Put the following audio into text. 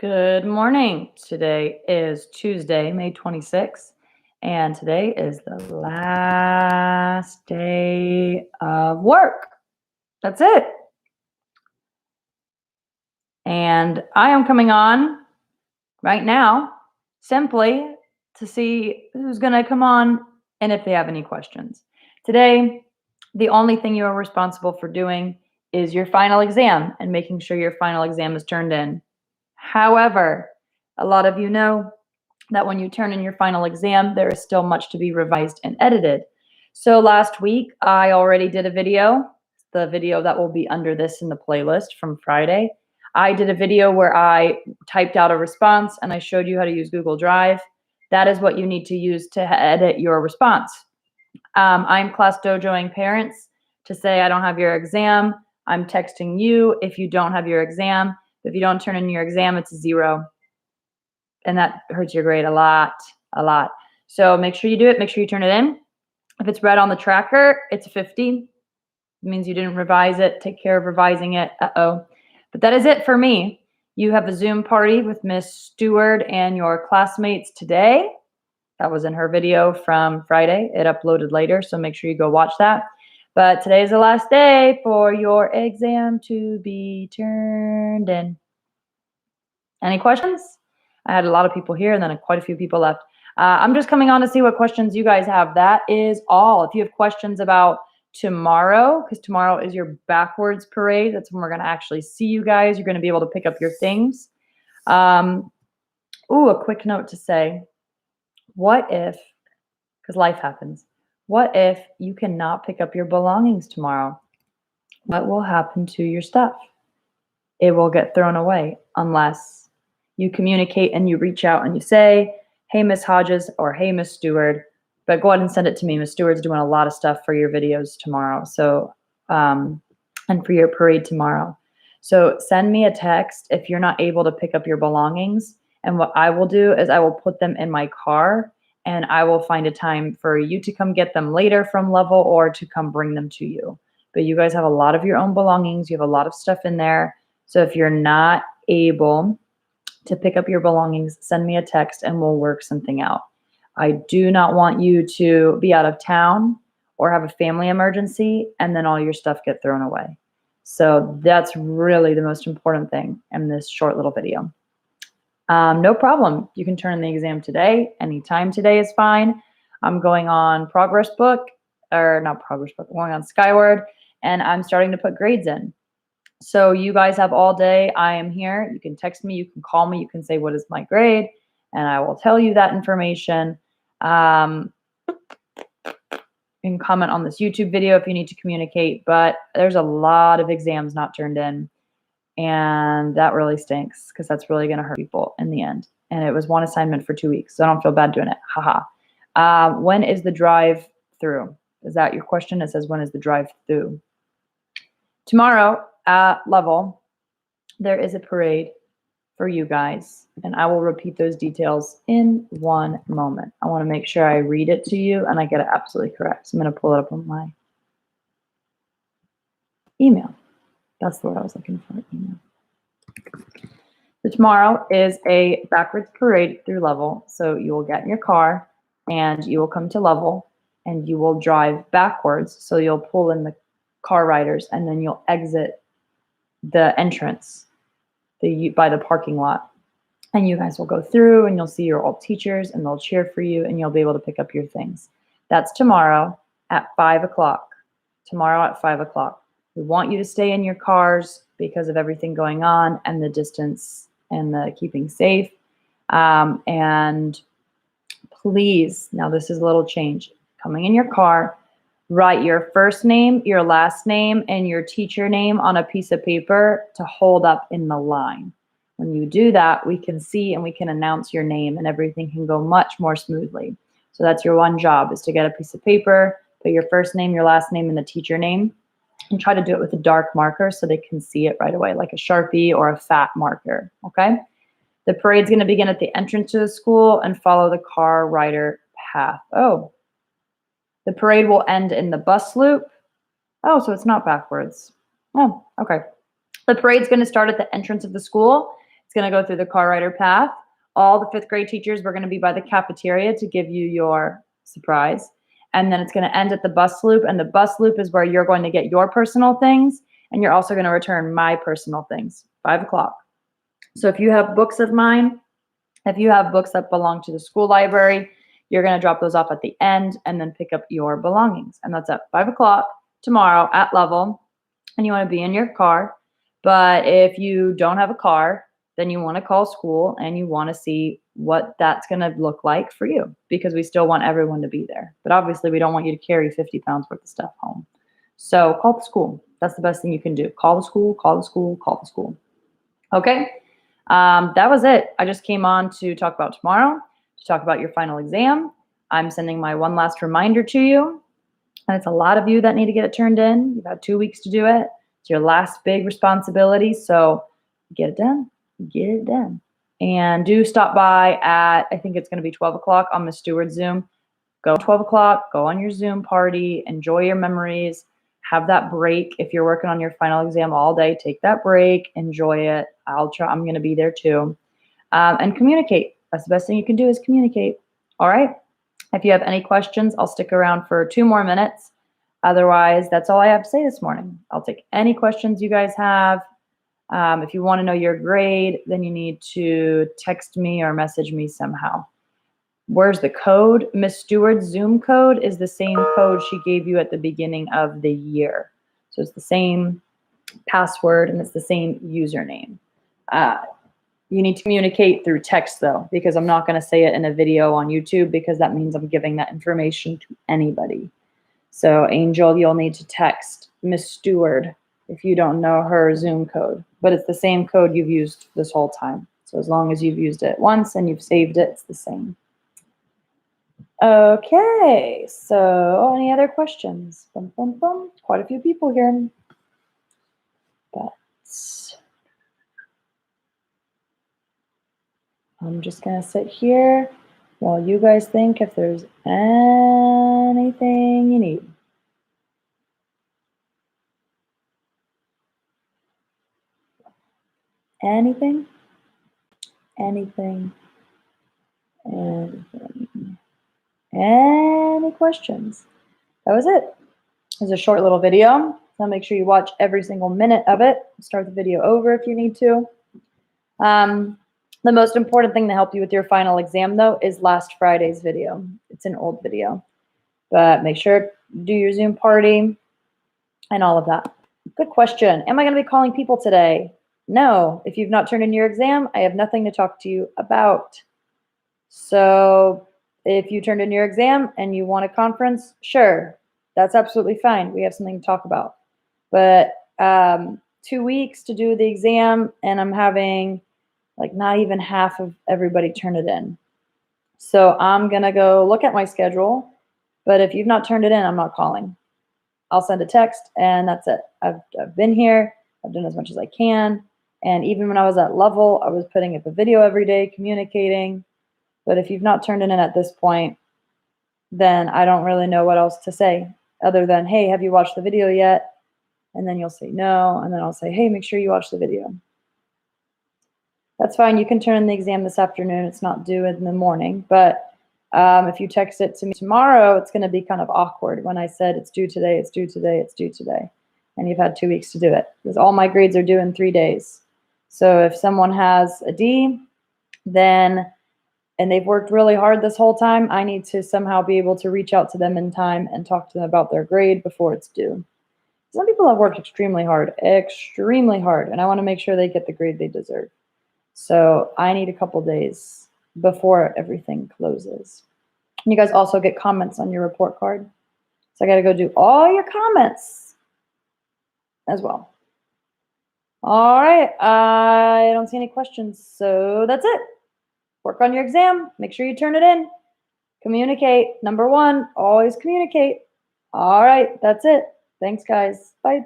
Good morning. Today is Tuesday, May 26th, and today is the last day of work. That's it. And I am coming on right now simply to see who's going to come on and if they have any questions. Today, the only thing you are responsible for doing is your final exam and making sure your final exam is turned in. However, a lot of you know that when you turn in your final exam, there is still much to be revised and edited. So last week, I already did a video, the video that will be under this in the playlist from Friday. I did a video where I typed out a response and I showed you how to use Google Drive. That is what you need to use to edit your response. I'm class dojoing parents to say, I don't have your exam. I'm texting you if you don't have your exam. If you don't turn in your exam, it's a 0. And that hurts your grade a lot. So make sure you do it. Make sure you turn it in. If it's red on the tracker, it's a 50. It means you didn't revise it. Take care of revising it. But that is it for me. You have a Zoom party with Miss Stewart and your classmates today. That was in her video from Friday. It uploaded later, so make sure you go watch that. But today's the last day for your exam to be turned in. Any questions? I had a lot of people here and then quite a few people left. I'm just coming on to see what questions you guys have. That is all. If you have questions about tomorrow, because tomorrow is your backwards parade, that's when we're going to actually see you guys. You're going to be able to pick up your things. A quick note to say, what if, because life happens, what if you cannot pick up your belongings tomorrow? What will happen to your stuff? It will get thrown away unless you communicate and you reach out and you say, hey, Miss Hodges, or hey, Miss Stewart, but go ahead and send it to me. Miss Stewart's doing a lot of stuff for your videos tomorrow. So, and for your parade tomorrow. So send me a text if you're not able to pick up your belongings. And what I will do is I will put them in my car and I will find a time for you to come get them later from Level or to come bring them to you. But you guys have a lot of your own belongings. You have a lot of stuff in there. So if you're not able to pick up your belongings, send me a text and we'll work something out. I do not want you to be out of town or have a family emergency and then all your stuff get thrown away. So that's really the most important thing in this short little video. No problem. You can turn in the exam today. Anytime today is fine. I'm going on Progress Book, or not Progress Book, I'm going on Skyward, and I'm starting to put grades in. So you guys have all day. I am here. You can text me. You can call me. You can say, what is my grade? And I will tell you that information. You can comment on this YouTube video if you need to communicate. But there's a lot of exams not turned in. And that really stinks because that's really going to hurt people in the end. And it was one assignment for 2 weeks. So I don't feel bad doing it. Haha. When is the drive through? Is that your question? It says, when is the drive through? Tomorrow at Level, there is a parade for you guys, and I will repeat those details in one moment. I want to make sure I read it to you and I get it absolutely correct. So I'm going to pull it up on my email. That's the word I was looking for, email. So tomorrow is a backwards parade through Level. So you will get in your car and you will come to Level and you will drive backwards. So you'll pull in the car riders and then you'll exit the entrance by the parking lot. And you guys will go through and you'll see your old teachers and they'll cheer for you and you'll be able to pick up your things. That's tomorrow at 5 o'clock. Tomorrow at 5 o'clock. We want you to stay in your cars because of everything going on and the distance and the keeping safe. And please, now this is a little change. Coming in your car, write your first name, your last name, and your teacher name on a piece of paper to hold up in the line. When you do that, we can see and we can announce your name and everything can go much more smoothly. So that's your one job, is to get a piece of paper, put your first name, your last name, and the teacher name, and try to do it with a dark marker so they can see it right away, like a Sharpie or a fat marker, okay? The parade's going to begin at the entrance to the school and follow the car rider path. Oh, the parade will end in the bus loop. Oh, so it's not backwards. Oh, okay. The parade's going to start at the entrance of the school. It's It's going to go through the car rider path. All the 5th grade teachers were going to be by the cafeteria to give you your surprise. And then it's going to end at the bus loop. And the bus loop is where you're going to get your personal things. And you're also going to return my personal things, 5 o'clock. So if you have books of mine, if you have books that belong to the school library, you're going to drop those off at the end and then pick up your belongings. And that's at 5 o'clock tomorrow at Level. And you want to be in your car. But if you don't have a car, then you want to call school and you want to see what that's going to look like for you, because we still want everyone to be there. But obviously, we don't want you to carry 50 pounds worth of stuff home. So call the school. That's the best thing you can do. Call the school, call the school, call the school. Okay. That was it. I just came on to talk about tomorrow, to talk about your final exam. I'm sending my one last reminder to you. And it's a lot of you that need to get it turned in. You've had 2 weeks to do it. It's your last big responsibility. So get it done. Get it done. And do stop by at, I think it's going to be 12 o'clock on Miss Stewart's Zoom. Go 12 o'clock, go on your Zoom party, enjoy your memories, have that break. If you're working on your final exam all day, take that break, enjoy it. I'm going to be there too. And communicate. That's the best thing you can do is communicate. All right. If you have any questions, I'll stick around for 2 more minutes. Otherwise, that's all I have to say this morning. I'll take any questions you guys have. If you want to know your grade, then you need to text me or message me somehow. Where's the code? Miss Stewart's Zoom code is the same code she gave you at the beginning of the year. So it's the same password and it's the same username. You need to communicate through text though, because I'm not going to say it in a video on YouTube, because that means I'm giving that information to anybody. So Angel, you'll need to text Miss Stewart if you don't know her Zoom code, but it's the same code you've used this whole time. So as long as you've used it once and you've saved it, it's the same. Okay, so any other questions? Bum, bum, bum. Quite a few people here. But I'm just going to sit here while you guys think if there's anything you need. Anything? Anything? Anything? Any questions? That was it. It was a short little video. So make sure you watch every single minute of it. Start the video over if you need to. The most important thing to help you with your final exam, though, is last Friday's video. It's an old video. But make sure to do your Zoom party and all of that. Good question. Am I going to be calling people today? No. If you've not turned in your exam, I have nothing to talk to you about. So if you turned in your exam and you want a conference, sure. That's absolutely fine. We have something to talk about. But 2 weeks to do the exam, and I'm having like not even half of everybody turn it in. So I'm going to go look at my schedule. But if you've not turned it in, I'm not calling. I'll send a text and that's it. I've been here. I've done as much as I can. And even when I was at Level, I was putting up a video every day, communicating. But if you've not turned it in at this point, then I don't really know what else to say other than, hey, have you watched the video yet? And then you'll say no. And then I'll say, hey, make sure you watch the video. That's fine. You can turn in the exam this afternoon. It's not due in the morning. But if you text it to me tomorrow, it's going to be kind of awkward when I said it's due today, it's due today, it's due today. And you've had 2 weeks to do it, because all my grades are due in 3 days. So if someone has a D, then, and they've worked really hard this whole time, I need to somehow be able to reach out to them in time and talk to them about their grade before it's due. Some people have worked extremely hard, and I want to make sure they get the grade they deserve. So I need a couple days before everything closes. And you guys also get comments on your report card. So I got to go do all your comments as well. All right. I don't see any questions. So that's it. Work on your exam. Make sure you turn it in. Communicate. Number one, always communicate. All right. That's it. Thanks, guys. Bye.